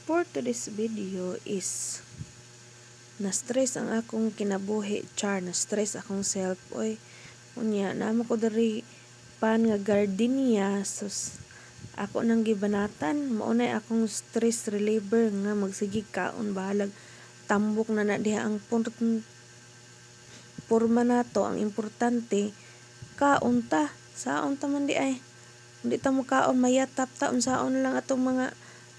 for today's video is na-stress ang akong kinabuhi, na-stress akong self. Oy, unya, naman ko dari pan nga gardenia, sus, ako nang gibanatan, maunay akong stress reliever nga magsigig kaon bahalag tambok na diha ang porma nato. Ang importante, kaon ta, saon ta man di ay. Hindi ta mo kaon mayatap ta, unsaon lang atong mga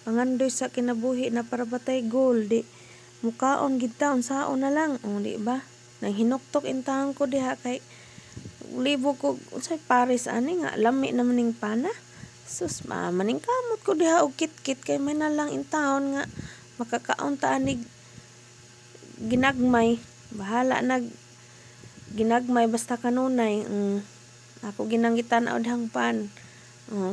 pangandoy sa kinabuhi na para batay goal, di mukaon gid ta unsaon na lang, di ba? Nang hinuktok intahang ko diha kay libo ko unsay pares ani nga lami naman ning pana. Sus, maning kamot ko diha og kit-kit kay may na lang intahon nga makakaon ta anig ginagmay. Bahala nag ginagmay basta kanunay. Ako ginanggitan-aw dihang pan.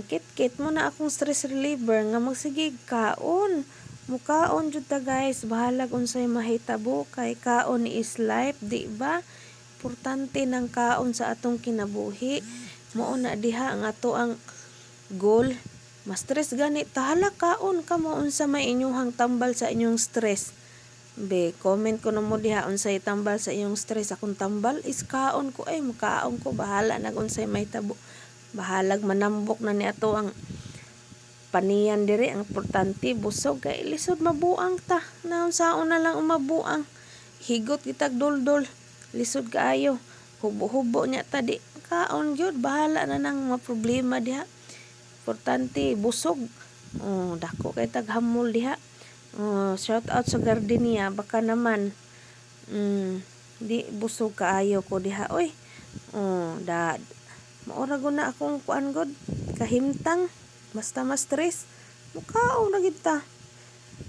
Kit-kit mo na akong stress reliever nga magsigig kaon. Mukaon jud ta guys, bahalag unsay mahitabo kay kaon is life, di ba? Importante ng kaon sa atong kinabuhi. Mao na diha ang ato ang goal. Ma-stress gani tahala kaon ka mo unsa may inyong tambal sa inyong stress. Be, comment ko na mo diha unsay tambal sa inyong stress. Akong tambal is kaon ko, ay mukaon ko, bahala nag unsay mahitabo. Bahalag manambok na ni ato ang paniyan diri. Ang importante busog kay lisod mabuang ta. Na unsaon na lang mabuang. Higot kitag dol-dol. Lisod kaayo. Hubo-hubo niya ta di. Kaon gyud, bahala na nang mga problema diha. Importante busog. Dako kay taghamol diha. Shout out sa gardenia, baka naman di busog kaayo ko diha oy. Dad maura gud na akong kuan god kahimtang basta ma-stress mukaon na gid ta.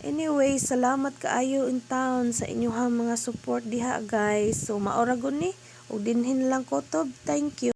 Anyway, salamat kaayo in town sa inyong mga support diha guys. So maura gud ni ug dinhin lang ko to. Thank you.